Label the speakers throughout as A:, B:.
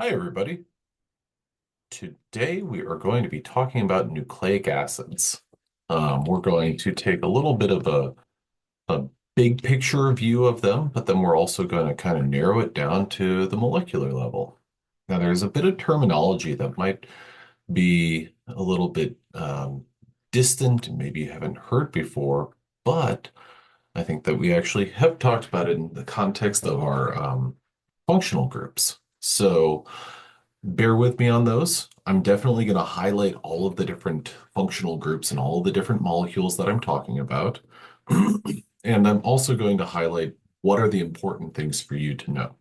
A: Hi, everybody. Today we are going to be talking about nucleic acids. We're going to take a little bit of a big picture view of them, but then we're also going to kind of narrow it down to the molecular level. Now, there's a bit of terminology that might be a little bit distant and maybe you haven't heard before, but I think that we actually have talked about it in the context of our functional groups. So, bear with me on those. I'm definitely going to highlight all of the different functional groups and all of the different molecules that I'm talking about. And I'm also going to highlight what are the important things for you to know.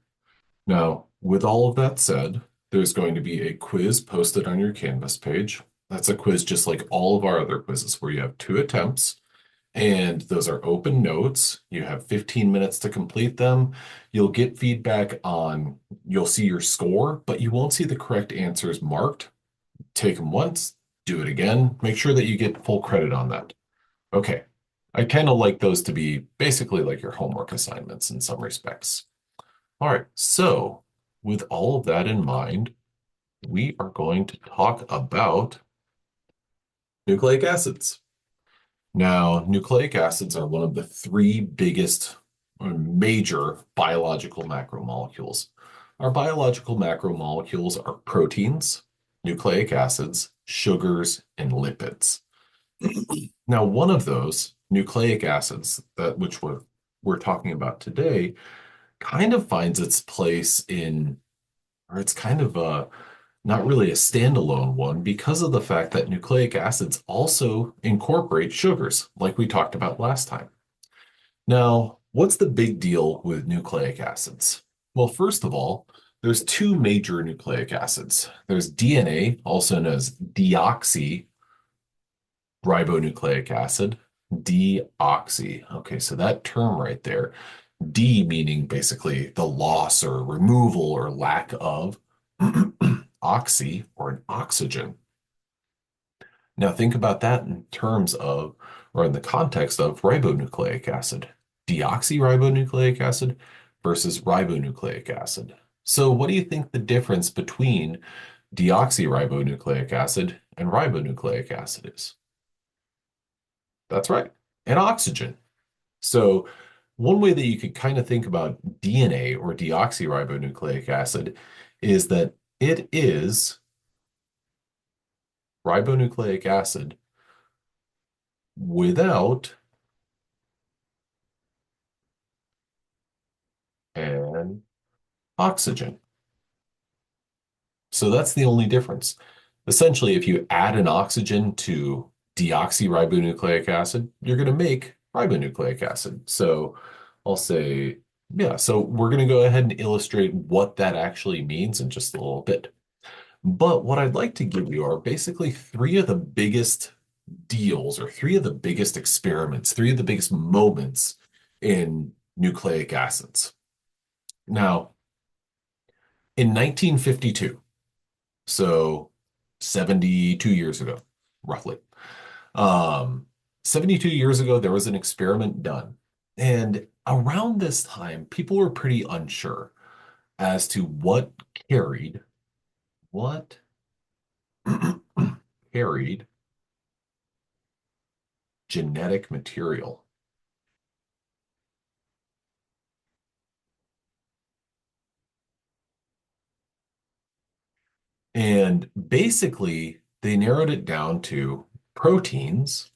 A: Now, with all of that said, there's going to be a quiz posted on your Canvas page. That's a quiz just like all of our other quizzes where you have two attempts. And those are open notes. You have 15 minutes to complete them. You'll get feedback you'll see your score, but you won't see the correct answers marked. Take them once, do it again. Make sure that you get full credit on that. Okay. I kind of like those to be basically like your homework assignments in some respects. All right. So, with all of that in mind, we are going to talk about nucleic acids. Now, nucleic acids are one of the three biggest or major biological macromolecules. Our biological macromolecules are proteins, nucleic acids, sugars, and lipids. Now, one of those, nucleic acids, that which we're talking about today, kind of finds its place or it's kind of not really a standalone one because of the fact that nucleic acids also incorporate sugars, like we talked about last time. Now, what's the big deal with nucleic acids? Well, first of all, there's two major nucleic acids. There's DNA, also known as deoxyribonucleic acid. Deoxy. Okay, so that term right there, D meaning basically the loss or removal or lack of oxy or an oxygen. Now think about that in terms of, or in the context of ribonucleic acid, deoxyribonucleic acid versus ribonucleic acid. So what do you think the difference between deoxyribonucleic acid and ribonucleic acid is? That's right, an oxygen. So one way that you could kind of think about DNA or deoxyribonucleic acid is that it is ribonucleic acid without an oxygen. So that's the only difference. Essentially, if you add an oxygen to deoxyribonucleic acid, you're going to make ribonucleic acid. So I'll say, yeah, so we're going to go ahead and illustrate what that actually means in just a little bit. But what I'd like to give you are basically three of the biggest deals or three of the biggest experiments, three of the biggest moments in nucleic acids. Now, in 1952, so 72 years ago, roughly, um, 72 years ago, there was an experiment done. And around this time, people were pretty unsure as to what carried genetic material. And basically, they narrowed it down to proteins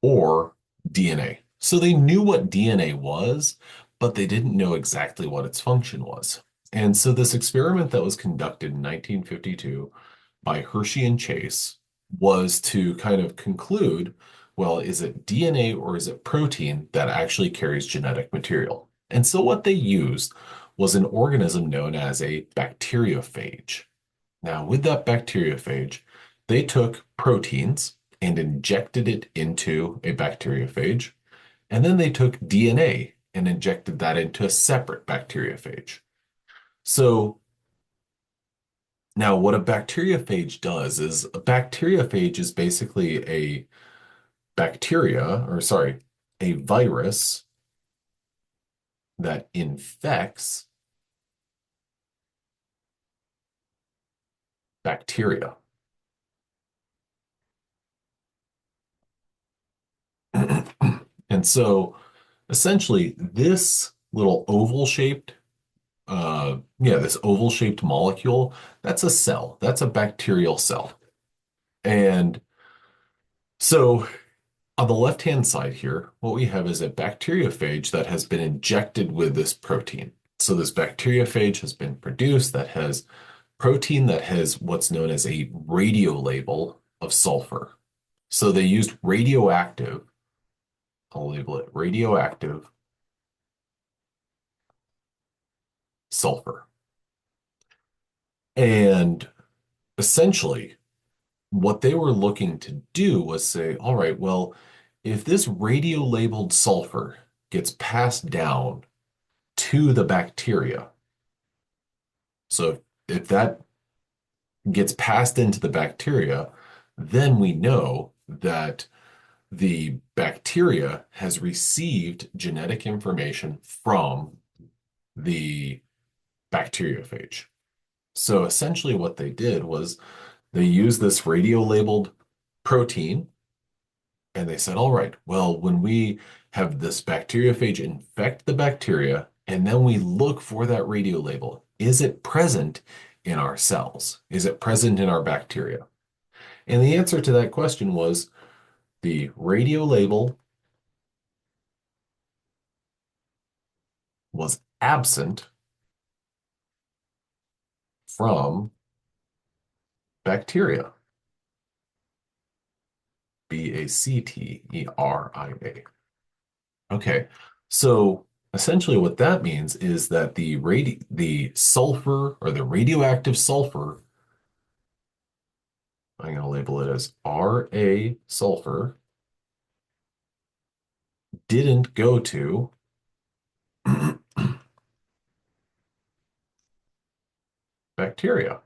A: or DNA. So they knew what DNA was, but they didn't know exactly what its function was. And so this experiment that was conducted in 1952 by Hershey and Chase was to kind of conclude, well, is it DNA or is it protein that actually carries genetic material? And so what they used was an organism known as a bacteriophage. Now, with that bacteriophage, they took proteins and injected it into a bacteriophage, and then they took DNA and injected that into a separate bacteriophage. So now what a bacteriophage does is a bacteriophage is basically a a virus that infects bacteria. And so essentially this little oval shaped this oval shaped molecule, that's a cell. That's a bacterial cell. And so on the left-hand side here, what we have is a bacteriophage that has been injected with this protein. So this bacteriophage has been produced that has protein that has what's known as a radiolabel of sulfur. So they used radioactive, I'll label it radioactive sulfur. And essentially, what they were looking to do was say, all right, well, if this radio-labeled sulfur gets passed down to the bacteria, so if that gets passed into the bacteria, then we know that the bacteria has received genetic information from the bacteriophage. So essentially what they did was they used this radio-labeled protein and they said, all right, well, when we have this bacteriophage infect the bacteria, and then we look for that radio label, is it present in our cells? Is it present in our bacteria? And the answer to that question was the radio label was absent from bacteria. bacteria. Okay, so essentially what that means is that the sulfur or the radioactive sulfur, I'm going to label it as Ra sulfur, didn't go to bacteria.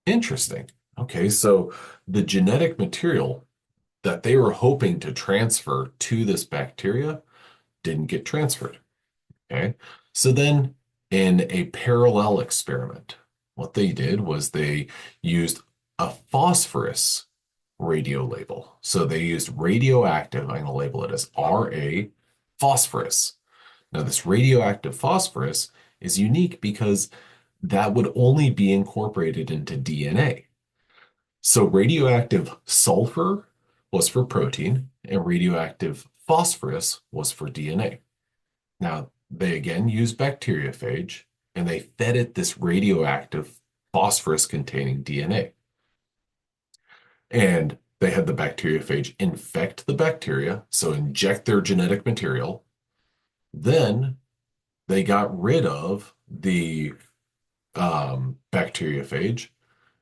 A: Interesting. Okay, so the genetic material that they were hoping to transfer to this bacteria didn't get transferred. Okay. So then in a parallel experiment, what they did was they used a phosphorus radio label. So they used radioactive, I'm going to label it as Ra phosphorus. Now, this radioactive phosphorus is unique because that would only be incorporated into DNA. So radioactive sulfur was for protein, and radioactive phosphorus was for DNA. Now, they again used bacteriophage, and they fed it this radioactive phosphorus-containing DNA. And they had the bacteriophage infect the bacteria, so inject their genetic material. Then they got rid of the bacteriophage,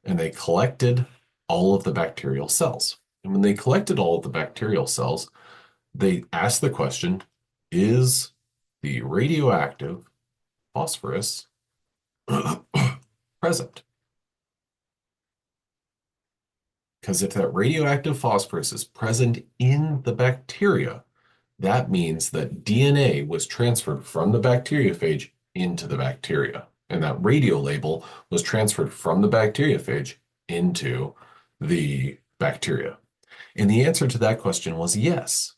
A: and they collected all of the bacterial cells. And when they collected all of the bacterial cells, they asked the question, is the radioactive phosphorus present? Because if that radioactive phosphorus is present in the bacteria, that means that DNA was transferred from the bacteriophage into the bacteria. And that radio label was transferred from the bacteriophage into the bacteria. And the answer to that question was yes.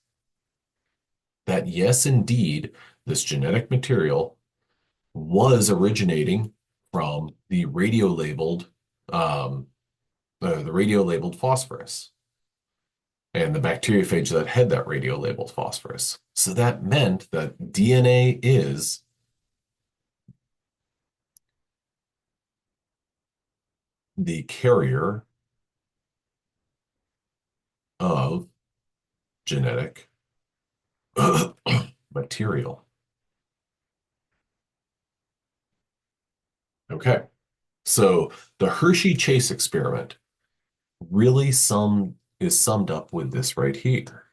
A: That yes, indeed, this genetic material was originating from the radio labeled phosphorus and the bacteriophage that had that radio labeled phosphorus. So that meant that DNA is the carrier of genetic material. Okay, so the Hershey-Chase experiment really is summed up with this right here.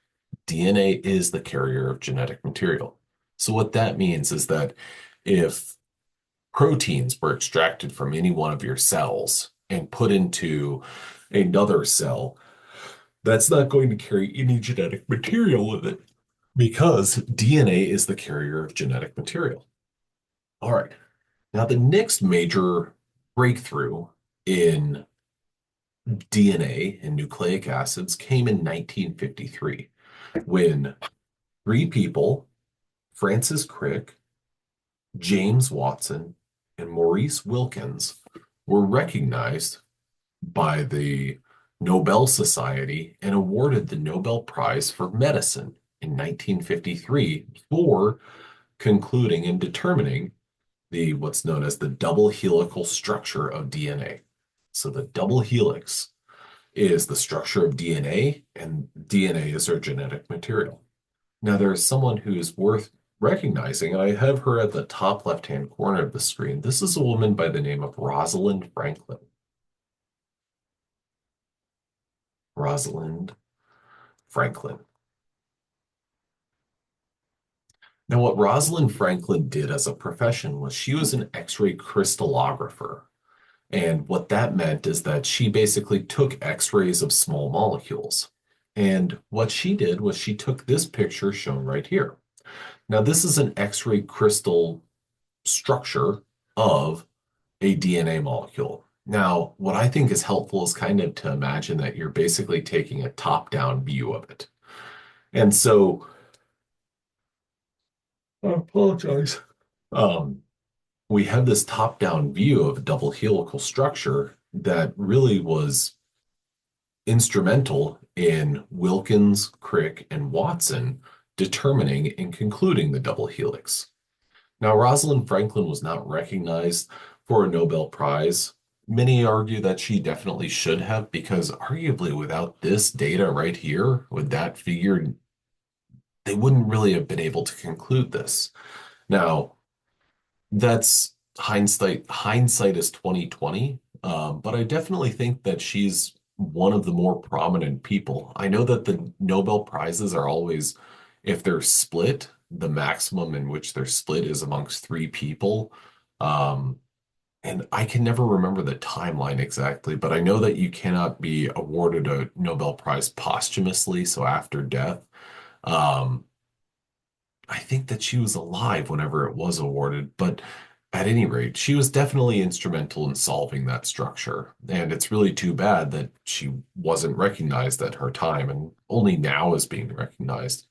A: DNA is the carrier of genetic material. So what that means is that if proteins were extracted from any one of your cells and put into another cell, that's not going to carry any genetic material with it because DNA is the carrier of genetic material. All right. Now, the next major breakthrough in DNA and nucleic acids came in 1953 when three people, Francis Crick, James Watson, and Maurice Wilkins, were recognized by the Nobel Society and awarded the Nobel Prize for Medicine in 1953 for concluding and determining the what's known as the double helical structure of DNA. So the double helix is the structure of DNA, and DNA is our genetic material. Now, there is someone who is worth recognizing, and I have her at the top left-hand corner of the screen. This is a woman by the name of Rosalind Franklin. Rosalind Franklin. Now, what Rosalind Franklin did as a profession was she was an X-ray crystallographer. And what that meant is that she basically took X-rays of small molecules. And what she did was she took this picture shown right here. Now, this is an X-ray crystal structure of a DNA molecule. Now, what I think is helpful is kind of to imagine that you're basically taking a top-down view of it. And so, I apologize. Um, we have this top-down view of a double helical structure that really was instrumental in Wilkins, Crick, and Watson determining and concluding the double helix. Now, Rosalind Franklin was not recognized for a Nobel Prize. Many argue that she definitely should have, because arguably without this data right here, with that figure, they wouldn't really have been able to conclude this. Now, that's hindsight. Hindsight is 2020, but I definitely think that she's one of the more prominent people. I know that the Nobel Prizes are always, if they're split, the maximum in which they're split is amongst three people. Um, and I can never remember the timeline exactly, but I know that you cannot be awarded a Nobel Prize posthumously, so after death. Um, I think that she was alive whenever it was awarded, but at any rate, she was definitely instrumental in solving that structure. And it's really too bad that she wasn't recognized at her time and only now is being recognized.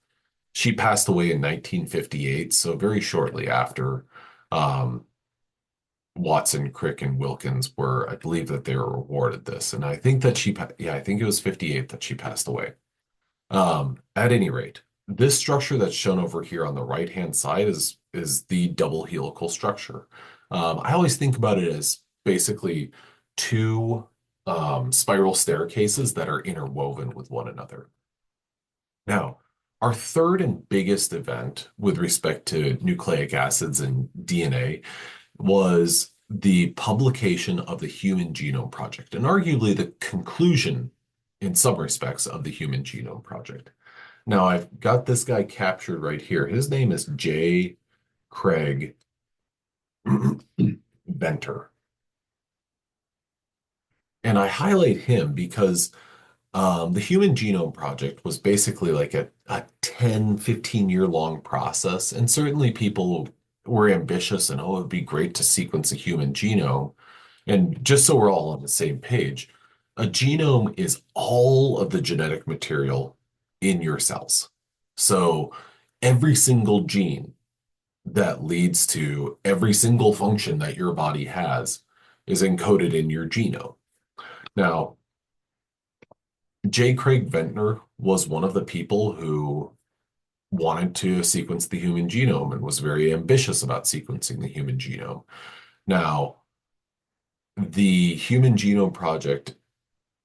A: She passed away in 1958, so very shortly after um, Watson, Crick, and Wilkins were, I believe that they were awarded this. And I think that yeah, I think it was 58 that she passed away. At any rate, this structure that's shown over here on the right-hand side is the double helical structure. I always think about it as basically two spiral staircases that are interwoven with one another. Now, our third and biggest event with respect to nucleic acids and DNA was the publication of the Human Genome Project, and arguably the conclusion in some respects of the Human Genome Project. Now, I've got this guy captured right here. His name is J. Craig Venter. And I highlight him because the Human Genome Project was basically like a 10, 15-year long process. And certainly people were ambitious and, oh, it'd be great to sequence a human genome. And just so we're all on the same page, a genome is all of the genetic material in your cells. So every single gene that leads to every single function that your body has is encoded in your genome. Now, J. Craig Ventnor was one of the people who wanted to sequence the human genome and was very ambitious about sequencing the human genome. Now, the Human Genome Project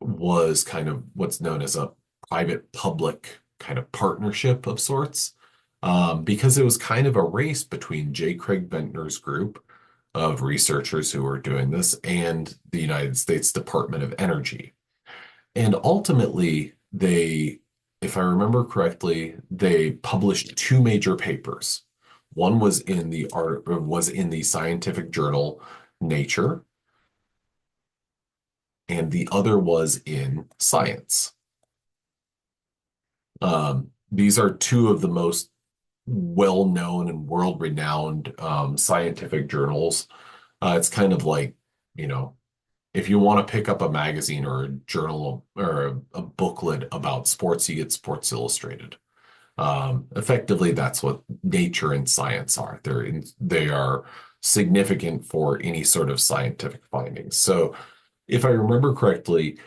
A: was kind of what's known as a private-public kind of partnership of sorts, because it was kind of a race between J. Craig Ventnor's group of researchers who were doing this and the United States Department of Energy. And ultimately, if I remember correctly, they published two major papers. One was in the scientific journal Nature, and the other was in Science. These are two of the most well-known and world-renowned scientific journals It's kind of like, you know, if you want to pick up a magazine or a journal or a booklet about sports, you get Sports Illustrated. Effectively, that's what nature and science are. They are significant for any sort of scientific findings. So, if I remember correctly,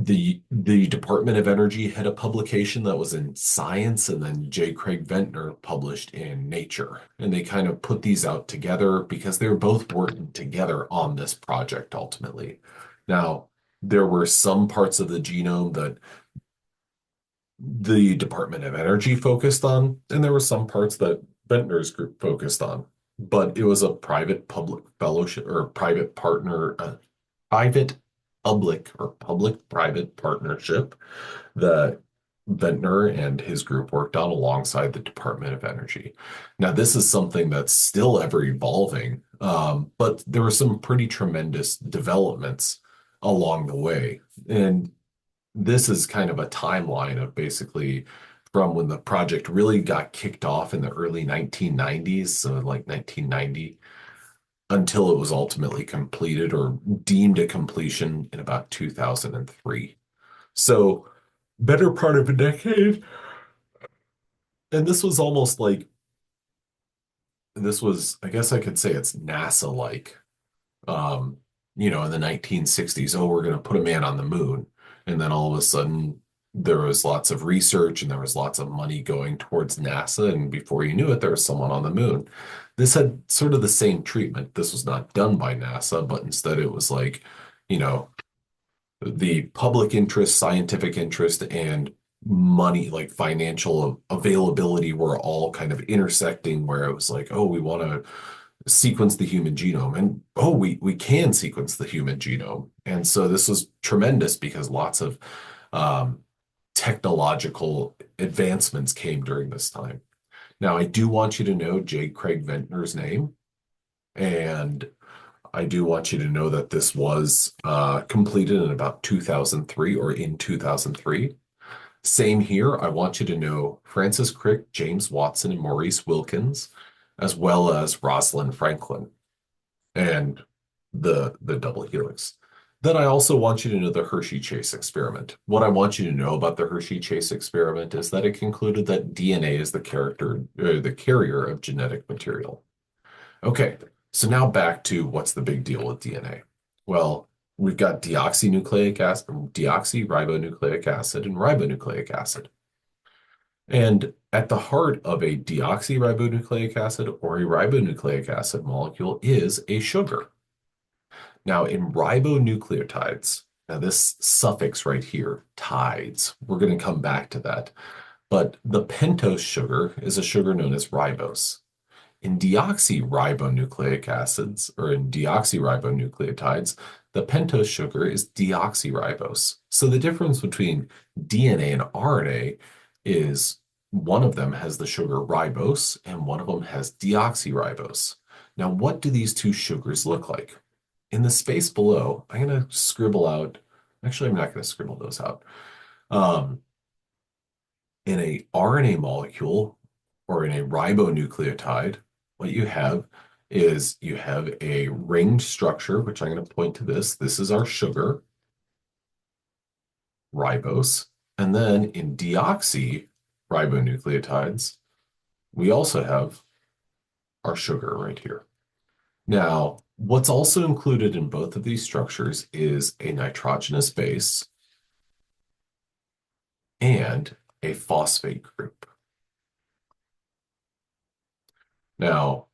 A: the Department of Energy had a publication that was in Science, and then J. Craig Ventnor published in Nature. And they kind of put these out together because they were both working together on this project ultimately. Now, there were some parts of the genome that the Department of Energy focused on, and there were some parts that Ventnor's group focused on. But it was a private public fellowship or private partner, private public or public private partnership that Ventnor and his group worked on alongside the Department of Energy. Now, this is something that's still ever evolving, but there were some pretty tremendous developments along the way. And this is kind of a timeline of basically from when the project really got kicked off in the early 1990s, so like 1990, until it was ultimately completed or deemed a completion in about 2003. So, better part of a decade. And this was almost like, this was, I guess I could say it's NASA-like. um, in the 1960s, oh, we're going to put a man on the moon. And then all of a sudden, there was lots of research and there was lots of money going towards NASA. And before you knew it, there was someone on the moon. This had sort of the same treatment. This was not done by NASA, but instead it was like, you know, the public interest, scientific interest, and money, like financial availability, were all kind of intersecting where it was like, oh, we want to sequence the human genome, and oh, we can sequence the human genome. And so this was tremendous because lots of um, technological advancements came during this time. Now, I do want you to know J. Craig Ventnor's name, and I do want you to know that this was completed in about 2003 or in 2003. Same here. I want you to know Francis Crick, James Watson, and Maurice Wilkins, as well as Rosalind Franklin and the double helix. Then I also want you to know the Hershey-Chase experiment. What I want you to know about the Hershey-Chase experiment is that it concluded that DNA is the carrier of genetic material. Okay, so now back to what's the big deal with DNA? Well, we've got deoxynucleic acid, deoxyribonucleic acid, and ribonucleic acid. And at the heart of a deoxyribonucleic acid or a ribonucleic acid molecule is a sugar. Now, in ribonucleotides, now this suffix right here, tides, we're going to come back to that. But the pentose sugar is a sugar known as ribose. In deoxyribonucleic acids, or in deoxyribonucleotides, the pentose sugar is deoxyribose. So the difference between DNA and RNA is one of them has the sugar ribose and one of them has deoxyribose. Now, what do these two sugars look like? In the space below, I'm going to scribble out, actually, I'm not going to scribble those out. Um, in a RNA molecule or in a ribonucleotide, what you have is you have a ringed structure, which I'm going to point to this. This is our sugar, ribose. And then in deoxyribonucleotides, we also have our sugar right here. Now, what's also included in both of these structures is a nitrogenous base and a phosphate group. Now,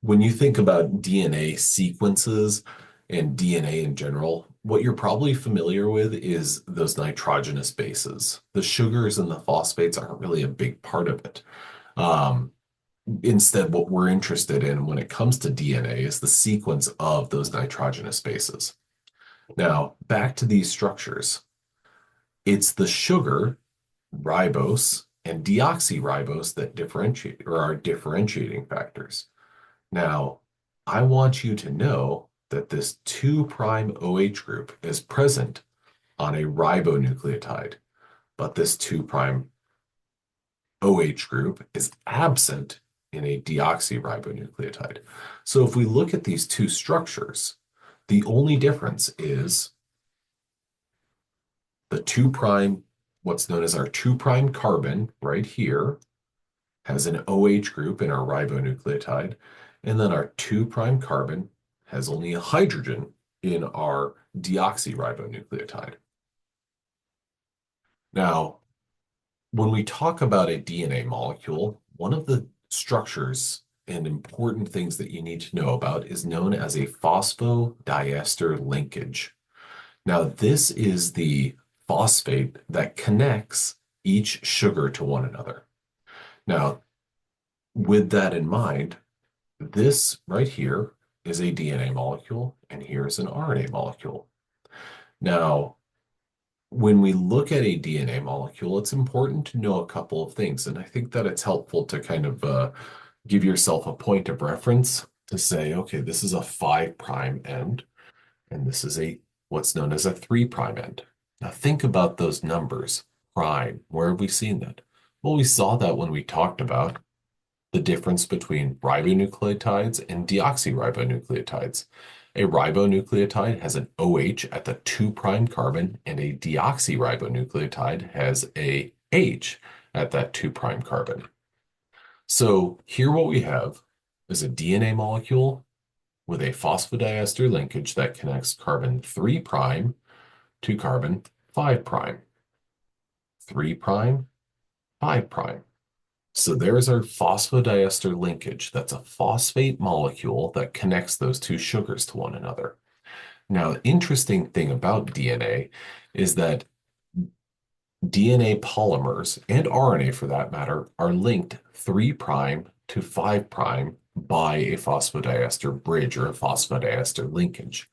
A: when you think about DNA sequences and DNA in general, what you're probably familiar with is those nitrogenous bases. The sugars and the phosphates aren't really a big part of it. Um, Instead, what we're interested in when it comes to DNA is the sequence of those nitrogenous bases. Now, back to these structures. It's the sugar, ribose, and deoxyribose that differentiate or are differentiating factors. Now, I want you to know that this 2' OH group is present on a ribonucleotide, but this 2' OH group is absent in a deoxyribonucleotide. So if we look at these two structures, the only difference is the 2 prime, what's known as our 2 prime carbon right here, has an OH group in our ribonucleotide, and then our 2 prime carbon has only a hydrogen in our deoxyribonucleotide. Now, when we talk about a DNA molecule, one of the structures and important things that you need to know about is known as a phosphodiester linkage. Now, this is the phosphate that connects each sugar to one another. Now, with that in mind, this right here is a DNA molecule, and here's an RNA molecule. Now, when we look at a DNA molecule, it's important to know a couple of things, and I think that it's helpful to kind of give yourself a point of reference to say, okay, this is a 5 prime end, and this is a what's known as a 3 prime end. Now think about those numbers. Prime, where have we seen that? Well, we saw that when we talked about the difference between ribonucleotides and deoxyribonucleotides. A ribonucleotide has an OH at the 2 prime carbon, and a deoxyribonucleotide has a H at that 2 prime carbon. So here what we have is a DNA molecule with a phosphodiester linkage that connects carbon 3 prime to carbon 5 prime. 3 prime, 5 prime. So there's our phosphodiester linkage. That's a phosphate molecule that connects those two sugars to one another. Now, the interesting thing about DNA is that DNA polymers and RNA for that matter are linked 3 prime to 5 prime by a phosphodiester bridge or a phosphodiester linkage.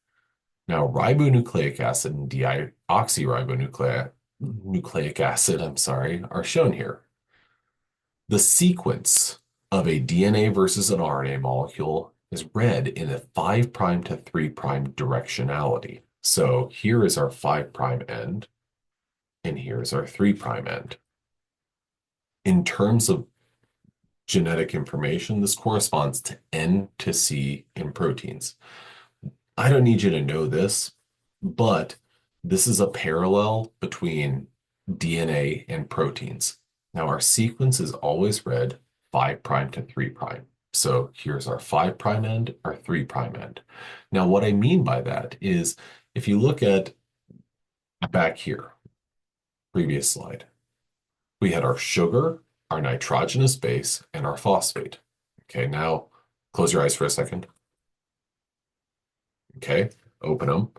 A: Now, ribonucleic acid and deoxyribonucleic acid, are shown here. The sequence of a DNA versus an RNA molecule is read in a 5 prime to 3 prime directionality. So here is our 5 prime end, and here's our 3 prime end. In terms of genetic information, this corresponds to N to C in proteins. I don't need you to know this, but this is a parallel between DNA and proteins. Now, our sequence is always read 5 prime to 3 prime. So here's our 5 prime end, our 3 prime end. Now, what I mean by that is if you look at back here, previous slide, we had our sugar, our nitrogenous base, and our phosphate. Okay, now close your eyes for a second. Okay, open them.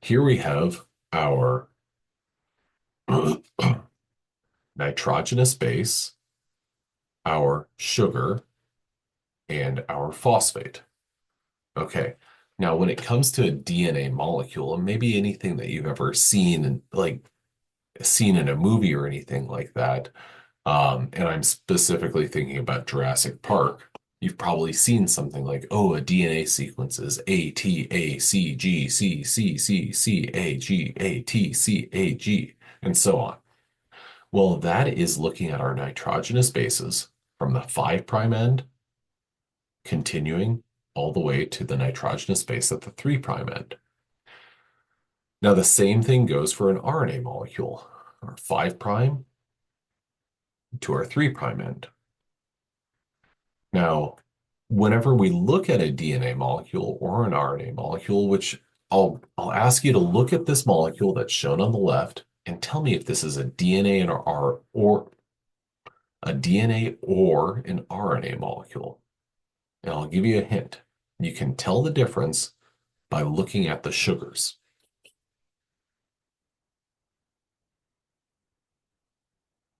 A: Here we have our nitrogenous base, our sugar, and our phosphate. Okay, now when it comes to a DNA molecule, and maybe anything that you've ever seen, like seen in a movie or anything like that, and I'm specifically thinking about Jurassic Park, you've probably seen something like, oh, a DNA sequence is A, T, A, C, G, C, C, C, C, A, G, A, T, C, A, G, and so on. Well, that is looking at our nitrogenous bases from the 5 prime end, continuing all the way to the nitrogenous base at the 3 prime end. Now, the same thing goes for an RNA molecule, our 5 prime to our 3 prime end. Now, whenever we look at a DNA molecule or an RNA molecule, which I'll ask you to look at this molecule that's shown on the left and tell me if this is a DNA and or a DNA or an RNA molecule. And I'll give you a hint. You can tell the difference by looking at the sugars.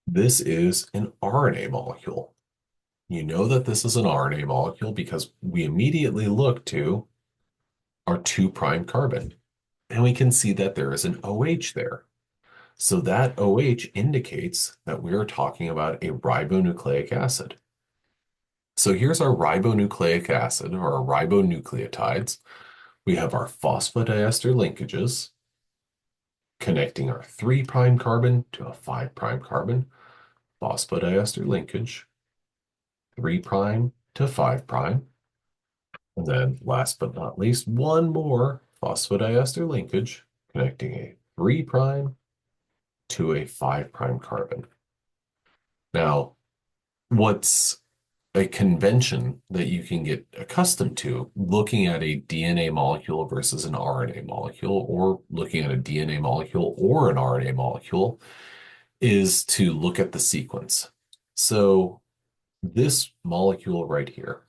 A: This is an RNA molecule. You know that this is an RNA molecule because we immediately look to our 2 prime carbon, and we can see that there is an OH there. So that OH indicates that we are talking about a ribonucleic acid. So here's our ribonucleic acid or our ribonucleotides. We have our phosphodiester linkages connecting our 3 prime carbon to a 5 prime carbon, phosphodiester linkage, 3 prime to 5 prime. And then last but not least, one more phosphodiester linkage connecting a 3 prime to a 5 prime carbon. Now, what's a convention that you can get accustomed to looking at a DNA molecule versus an RNA molecule, or looking at a DNA molecule or an RNA molecule, is to look at the sequence. So this molecule right here,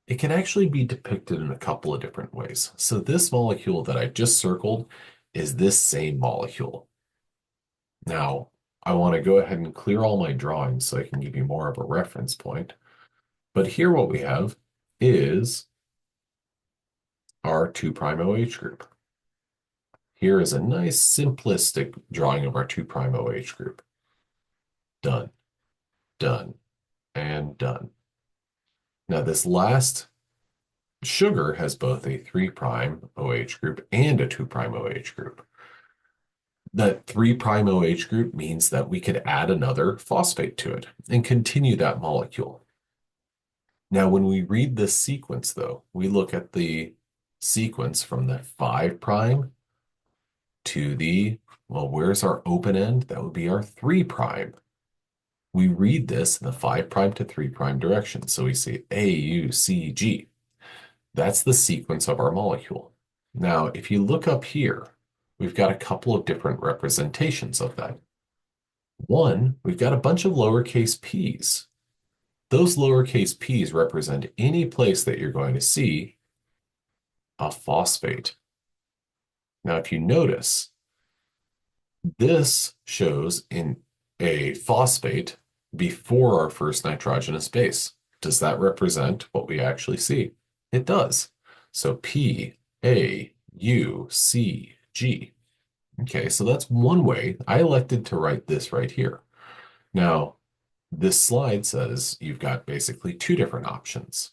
A: it can actually be depicted in a couple of different ways. So this molecule that I just circled is this same molecule. Now, I want to go ahead and clear all my drawings so I can give you more of a reference point. But here what we have is our 2' OH group. Here is a nice simplistic drawing of our 2' OH group. Done, done, and done. Now this last sugar has both a 3' OH group and a 2' OH group. That 3' OH group means that we could add another phosphate to it and continue that molecule. Now, when we read this sequence, though, we look at the sequence from the 5' to the, well, where's our open end? That would be our 3'. We read this in the 5' to 3' direction. So we say A, U, C, G. That's the sequence of our molecule. Now, if you look up here, we've got a couple of different representations of that. One, we've got a bunch of lowercase p's. Those lowercase p's represent any place that you're going to see a phosphate. Now, if you notice, this shows in a phosphate before our first nitrogenous base. Does that represent what we actually see? It does. So P, A, U, C, G. Okay, so that's one way. I elected to write this right here. Now, this slide says you've got basically two different options.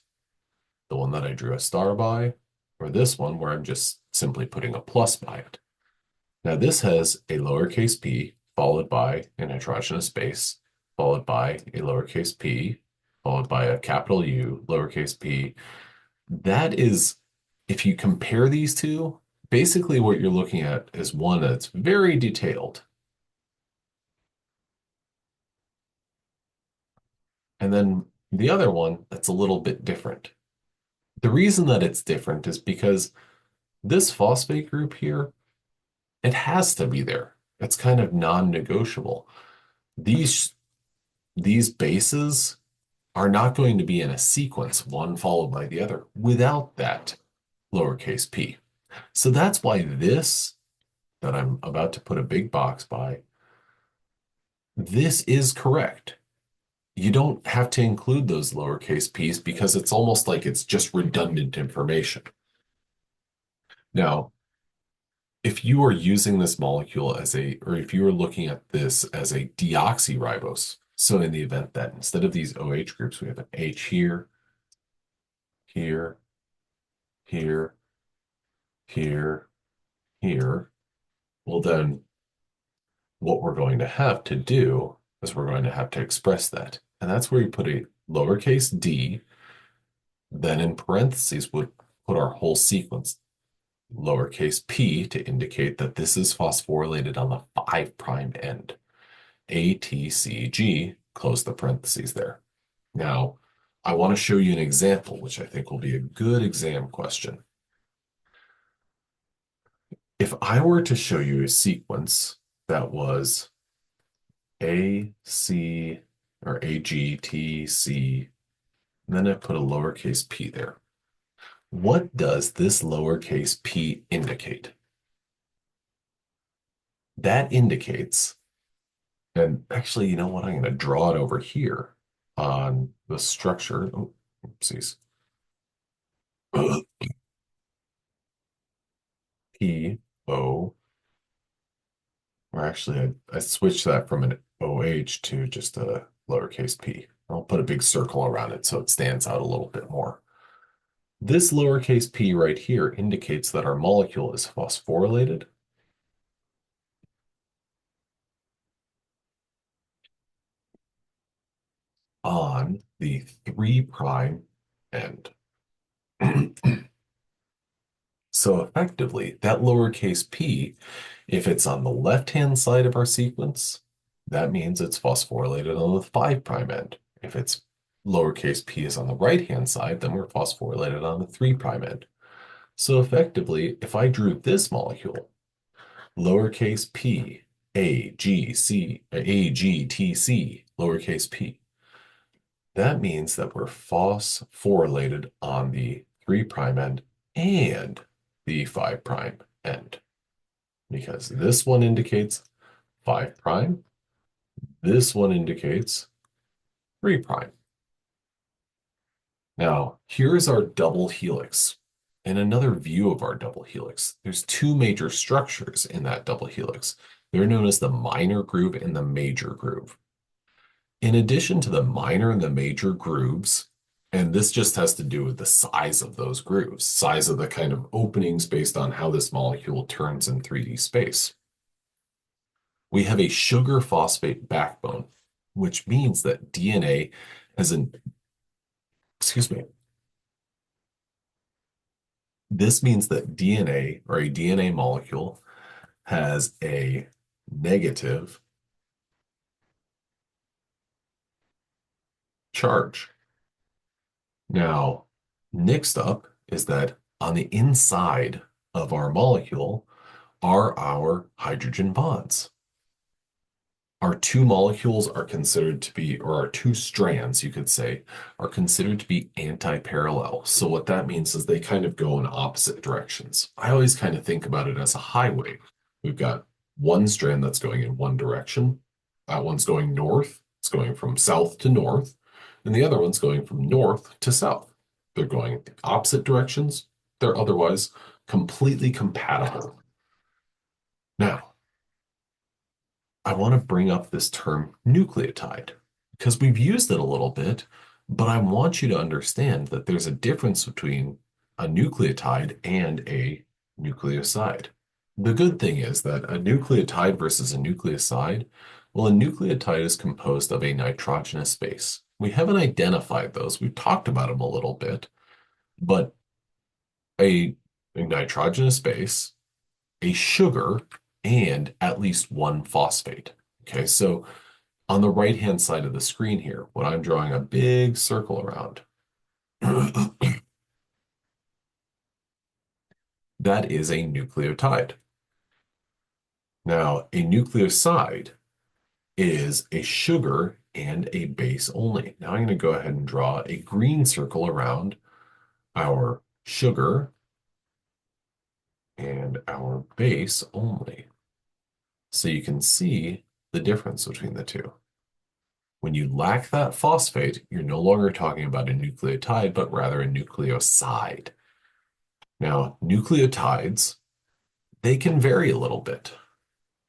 A: The one that I drew a star by, or this one where I'm just simply putting a plus by it. Now this has a lowercase p followed by a nitrogenous base, followed by a lowercase p, followed by a capital U, lowercase p. That is, if you compare these two, basically what you're looking at is one that's very detailed. And then the other one that's a little bit different. The reason that it's different is because this phosphate group here, it has to be there. It's kind of non-negotiable. These bases are not going to be in a sequence, one followed by the other, without that lowercase p. So that's why this, that I'm about to put a big box by, this is correct. You don't have to include those lowercase p's because it's almost like it's just redundant information. Now, if you are using this molecule as or if you are looking at this as a deoxyribose, so in the event that instead of these OH groups, we have an H here, here, here, here, here, well then what we're going to have to do is we're going to have to express that. And that's where you put a lowercase d, then in parentheses would put our whole sequence, lowercase p, to indicate that this is phosphorylated on the 5' end. A, T, C, G, close the parentheses there. Now, I want to show you an example, which I think will be a good exam question. If I were to show you a sequence that was A, C, or A, G, T, C, and then I put a lowercase p there, what does this lowercase p indicate? That indicates, and actually, you know what? I'm going to draw it over here on the structure. Oh, oopsies. P, O, or actually, I switched that from an OH to just a lowercase p. I'll put a big circle around it so it stands out a little bit more. This lowercase p right here indicates that our molecule is phosphorylated. on the 3 prime end. So effectively, that lowercase p, if it's on the left-hand side of our sequence, that means it's phosphorylated on the 5 prime end. If it's lowercase p is on the right-hand side, then we're phosphorylated on the 3 prime end. So effectively, if I drew this molecule, lowercase p, AGTC, lowercase p, that means that we're phosphorylated on the 3 prime end and the 5 prime end, because this one indicates 5 prime, this one indicates 3 prime. Now, here's our double helix. And another view of our double helix. There's two major structures in that double helix. They're known as the minor groove and the major groove. In addition to the minor and the major grooves, and this just has to do with the size of those grooves, size of the kind of openings based on how this molecule turns in 3D space. We have a sugar phosphate backbone, which means that DNA has an, excuse me, this means that DNA or a DNA molecule has a negative charge. Now, next up is that on the inside of our molecule are our hydrogen bonds. Our two molecules are considered to be, or our two strands, you could say, are considered to be anti-parallel. So what that means is they kind of go in opposite directions. I always kind of think about it as a highway. We've got one strand that's going in one direction. That one's going north. It's going from south to north. And the other one's going from north to south. They're going in opposite directions. They're otherwise completely compatible. Now, I want to bring up this term nucleotide because we've used it a little bit, but I want you to understand that there's a difference between a nucleotide and a nucleoside. The good thing is that a nucleotide versus a nucleoside, well, a nucleotide is composed of a nitrogenous base. We haven't identified those. We've talked about them a little bit, but a nitrogenous base, a sugar, and at least one phosphate. Okay, so on the right-hand side of the screen here, when I'm drawing a big circle around, that is a nucleotide. Now, a nucleoside is a sugar and a base only. Now I'm going to go ahead and draw a green circle around our sugar and our base only. So you can see the difference between the two. When you lack that phosphate, you're no longer talking about a nucleotide, but rather a nucleoside. Now, nucleotides, they can vary a little bit.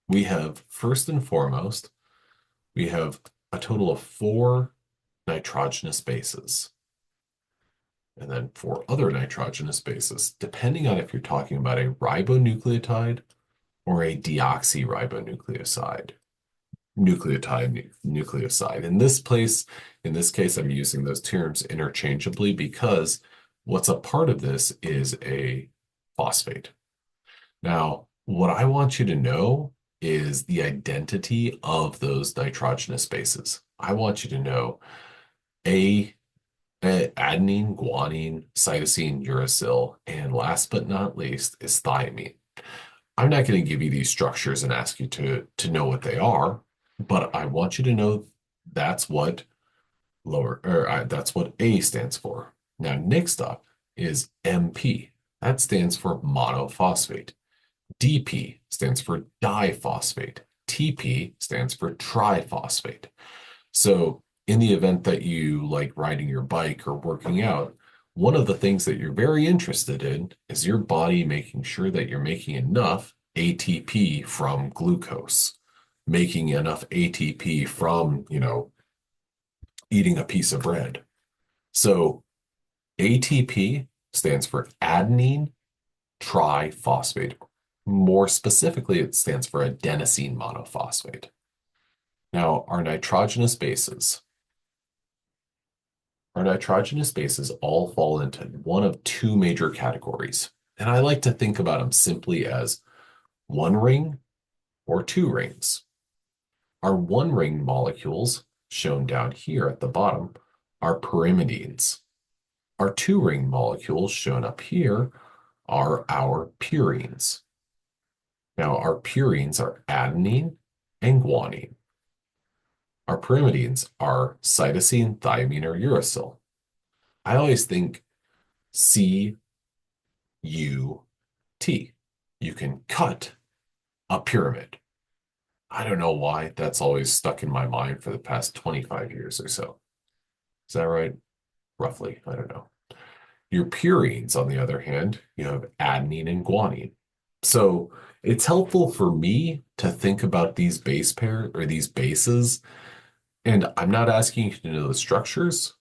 A: We have, first and foremost, we have a total of 4 nitrogenous bases. And then 4 other nitrogenous bases, depending on if you're talking about a ribonucleotide or a deoxyribonucleoside. Nucleoside. In this case, I'm using those terms interchangeably because what's a part of this is a phosphate. Now, what I want you to know is the identity of those nitrogenous bases. I want you to know adenine, guanine, cytosine, uracil, and last but not least is thiamine. I'm not going to give you these structures and ask you to know what they are, but I want you to know that's what that's what A stands for. Now, next up is MP. That stands for monophosphate. DP stands for diphosphate. TP stands for triphosphate. So in the event that you like riding your bike or working out, one of the things that you're very interested in is your body making sure that you're making enough ATP from glucose, making enough ATP from, eating a piece of bread. So ATP stands for adenine triphosphate. More specifically, it stands for adenosine monophosphate. Now, our nitrogenous bases, Our nitrogenous bases all fall into one of two major categories, and I like to think about them simply as one ring or two rings. Our one ring molecules, shown down here at the bottom, are pyrimidines. Our two ring molecules, shown up here, are our purines. Now, our purines are adenine and guanine. Our pyrimidines are cytosine, thymine, or uracil. I always think CUT. You can cut a pyramid. I don't know why that's always stuck in my mind for the past 25 years or so. Is that right? Roughly. I don't know. Your purines, on the other hand, you have adenine and guanine. So it's helpful for me to think about these base pair or these bases. And I'm not asking you to know the structures.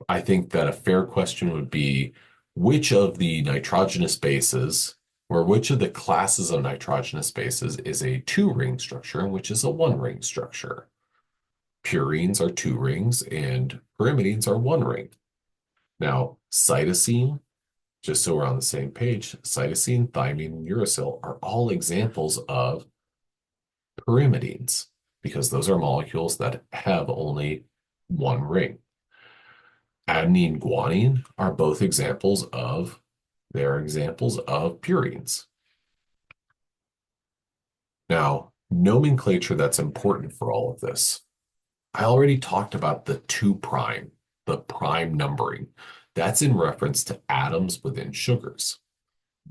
A: I think that a fair question would be which of the nitrogenous bases or which of the classes of nitrogenous bases is a two-ring structure and which is a one-ring structure. Purines are two rings and pyrimidines are one ring. Now, cytosine, just so we're on the same page, cytosine, thymine, and uracil are all examples of pyrimidines because those are molecules that have only one ring. Adenine, guanine are both they're examples of purines. Now, nomenclature that's important for all of this. I already talked about the two prime, the prime numbering. That's in reference to atoms within sugars.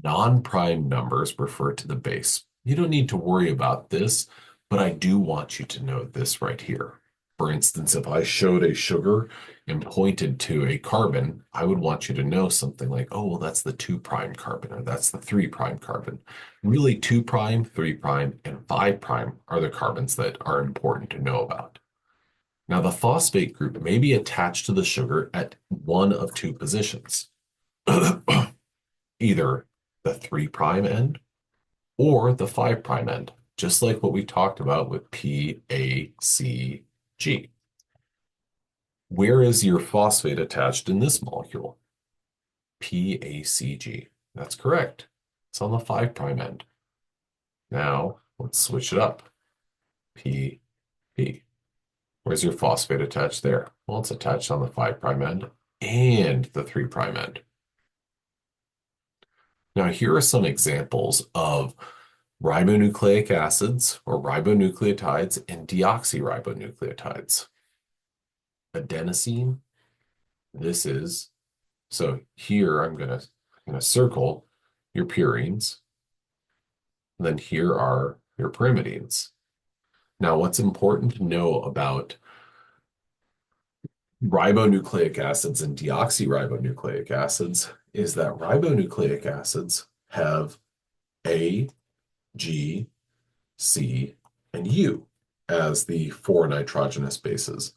A: Non-prime numbers refer to the base. You don't need to worry about this, but I do want you to know this right here. For instance, if I showed a sugar and pointed to a carbon, I would want you to know something like, oh, well, that's the 2' carbon, or that's the 3' carbon. Really, 2', 3', and 5' are the carbons that are important to know about. Now, the phosphate group may be attached to the sugar at one of two positions, either the 3' end or the 5' end, just like what we talked about with PACG. Where is your phosphate attached in this molecule? PACG. That's correct. It's on the 5' end. Now, let's switch it up. PP. Where's your phosphate attached there? Well, it's attached on the 5' end and the 3' end. Now, here are some examples of ribonucleic acids or ribonucleotides and deoxyribonucleotides. Adenosine, this is, so here I'm going to circle your purines, and then here are your pyrimidines. Now, what's important to know about ribonucleic acids and deoxyribonucleic acids is that ribonucleic acids have A, G, C, and U as the four nitrogenous bases,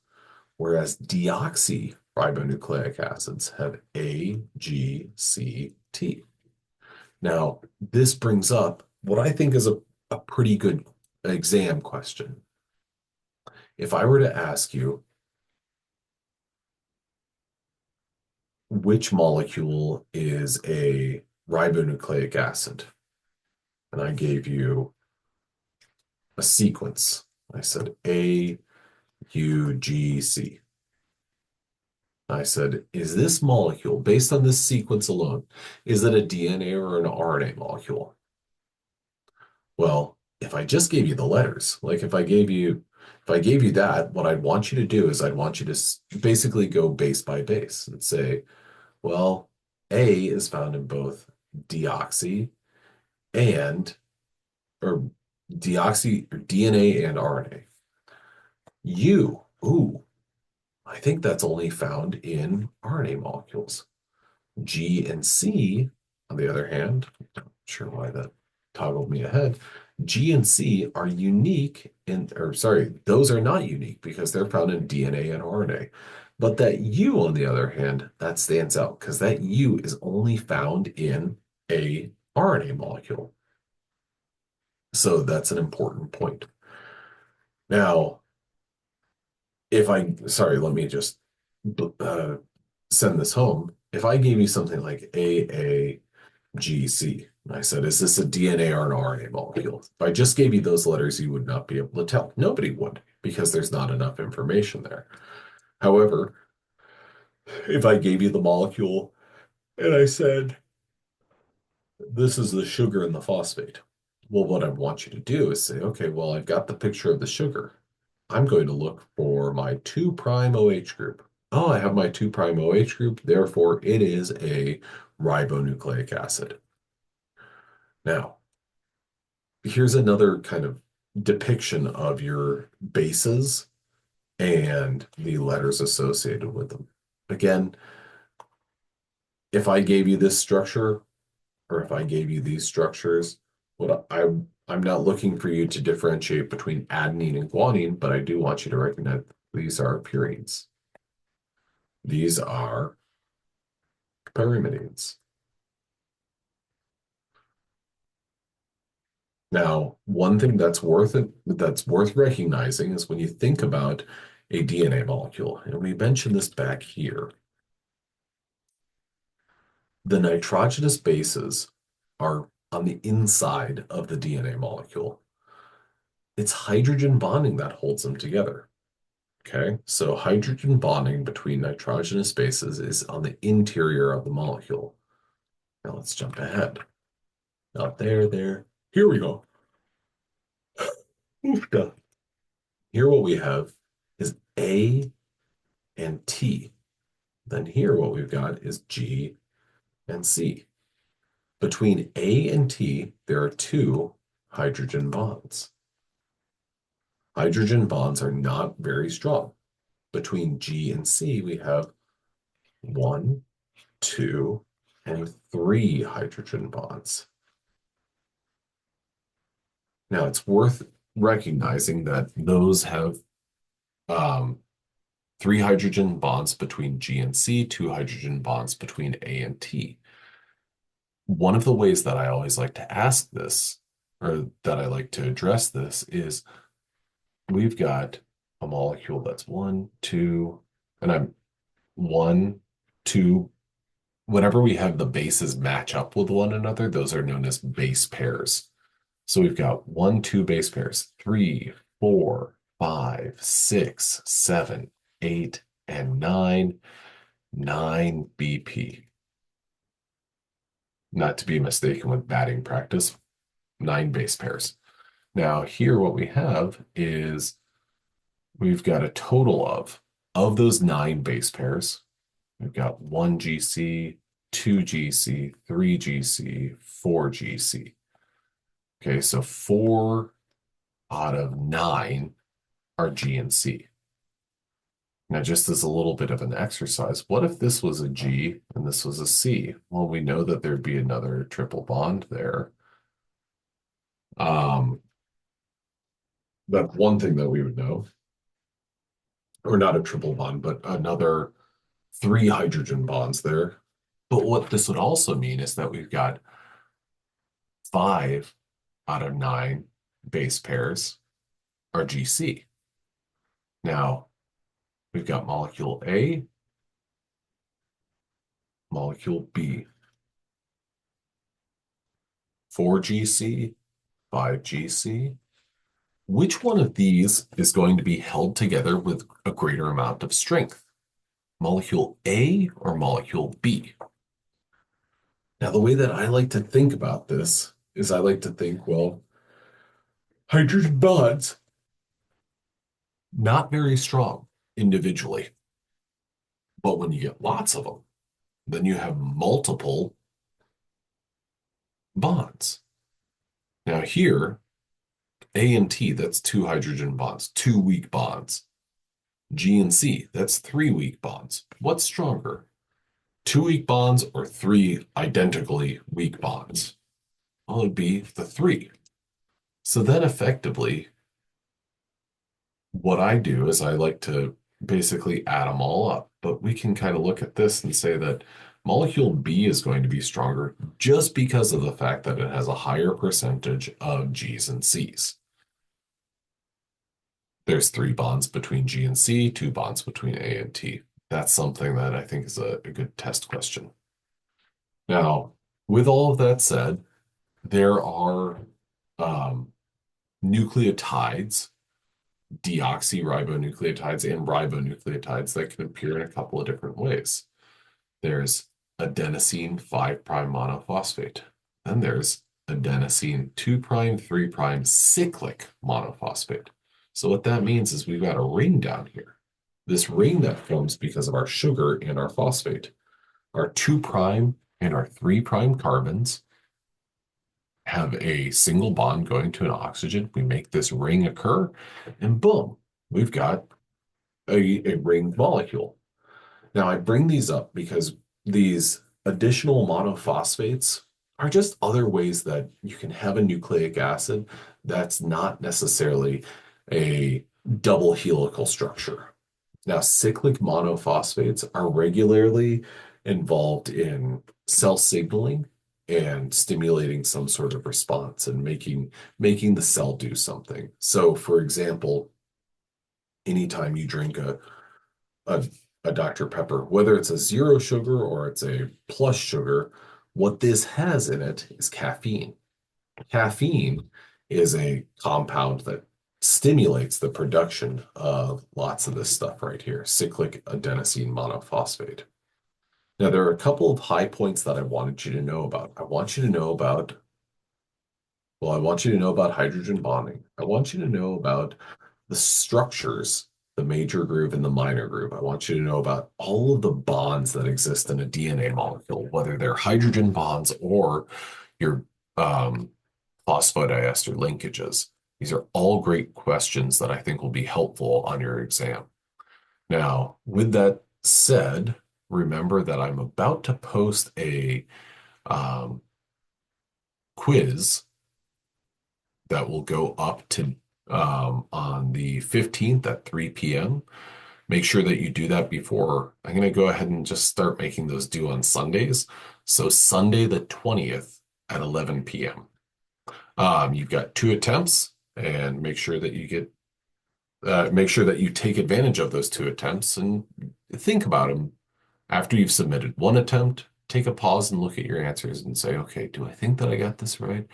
A: whereas deoxyribonucleic acids have A, G, C, T. Now, this brings up what I think is a pretty good exam question. If I were to ask you, which molecule is a ribonucleic acid? And I gave you a sequence. I said A, U, G, C. I said, is this molecule, based on this sequence alone, is it a DNA or an RNA molecule? Well, if I just gave you the letters, like if I gave you that, what I'd want you to do is I'd want you to basically go base by base and say, well, A is found in both deoxy and or deoxy or DNA and RNA. Ooh, I think that's only found in RNA molecules. G and C, on the other hand, I'm not sure why that toggled me ahead. G and C are unique those are not unique because they're found in DNA and RNA. But that U, on the other hand, that stands out because that U is only found in a RNA molecule. So that's an important point. Now, let me just uh, send this home, if I gave you something like AAGC, and I said, is this a DNA or an RNA molecule? If I just gave you those letters, you would not be able to tell. Nobody would, because there's not enough information there. However, if I gave you the molecule and I said, this is the sugar and the phosphate, well, what I want you to do is say, okay, well, I've got the picture of the sugar. I'm going to look for my 2' OH group. Oh, I have my 2' OH group, therefore it is a ribonucleic acid. Now, here's another kind of depiction of your bases and the letters associated with them. Again, if I gave you this structure, or if I gave you these structures, I'm not looking for you to differentiate between adenine and guanine, but I do want you to recognize these are purines. These are pyrimidines. Now, one thing that's worth recognizing is when you think about a DNA molecule, and we mentioned this back here, the nitrogenous bases are on the inside of the DNA molecule. It's hydrogen bonding that holds them together. Okay, so hydrogen bonding between nitrogenous bases is on the interior of the molecule. Now let's jump ahead. Not there, there. Here we go. Oofda. Here what we have is A and T. Then here what we've got is G and C. Between A and T, there are two hydrogen bonds. Hydrogen bonds are not very strong. Between G and C, we have one, two, and three hydrogen bonds. Now, it's worth recognizing that those have um, three hydrogen bonds between G and C, two hydrogen bonds between A and T. One of the ways that I always like to ask this, or that I like to address this, is we've got a molecule that's one, two, and I'm one, two. Whenever we have the bases match up with one another, those are known as base pairs. So we've got one, two base pairs, three, four, five, six, seven, eight, and nine, nine BP. Not to be mistaken with batting practice, nine base pairs. Now, here what we have is we've got a total of those nine base pairs, we've got one GC, two GC, three GC, four GC. Okay, so 4 out of 9 are G and C. Now, just as a little bit of an exercise, what if this was a G and this was a C? Well, we know that there'd be another triple bond there. Um, that's one thing that we would know. Or not a triple bond, but another three hydrogen bonds there. But what this would also mean is that we've got 5 out of 9 base pairs are GC. Now, we've got molecule A, molecule B, 4GC, 5GC. Which one of these is going to be held together with a greater amount of strength? Molecule A or molecule B? Now, the way that I like to think about this is I like to think, well, hydrogen bonds, not very strong individually. But when you get lots of them, then you have multiple bonds. Now here, A and T, that's two hydrogen bonds, two weak bonds. G and C, that's three weak bonds. What's stronger? Two weak bonds or three identically weak bonds? Well, it'd be the three. So then effectively, what I do is I like to basically add them all up. But we can kind of look at this and say that molecule B is going to be stronger just because of the fact that it has a higher percentage of G's and C's. There's three bonds between G and C, two bonds between A and T. That's something that I think is a good test question. Now, with all of that said, there are um, nucleotides, deoxyribonucleotides and ribonucleotides that can appear in a couple of different ways. There's adenosine 5' monophosphate. Then there's adenosine 2', 3' cyclic monophosphate. So what that means is we've got a ring down here. This ring that forms because of our sugar and our phosphate. Our 2' and our 3' carbons have a single bond going to an oxygen. We make this ring occur, and boom, we've got a ring molecule. Now, I bring these up because these additional monophosphates are just other ways that you can have a nucleic acid that's not necessarily a double helical structure. Now, cyclic monophosphates are regularly involved in cell signaling and stimulating some sort of response and making the cell do something. So, for example, anytime you drink a, a Dr. Pepper, whether it's a zero sugar or it's a plus sugar, what this has in it is caffeine. Caffeine is a compound that stimulates the production of lots of this stuff right here, cyclic adenosine monophosphate. Now, there are a couple of high points that I wanted you to know about. I want you to know about hydrogen bonding. I want you to know about the structures, the major groove and the minor groove. I want you to know about all of the bonds that exist in a DNA molecule, whether they're hydrogen bonds or your phosphodiester linkages. These are all great questions that I think will be helpful on your exam. Now, with that said, remember that I'm about to post a um, quiz that will go up to on the 15th at 3 p.m. Make sure that you do that before. I'm going to go ahead and just start making those due on Sundays. So Sunday the 20th at 11 p.m. You've got 2 attempts, and make sure that you take advantage of those 2 attempts and think about them after you've submitted one attempt. Take a pause and look at your answers and say, okay, do I think that I got this right?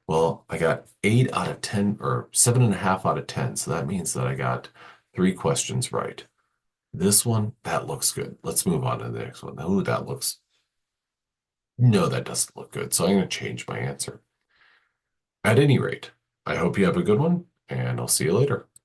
A: Well, I got 8 out of 10 or 7.5 out of 10. So that means that I got 3 questions right. This one, that looks good. Let's move on to the next one. Oh, no, that doesn't look good. So I'm going to change my answer. At any rate, I hope you have a good one, and I'll see you later.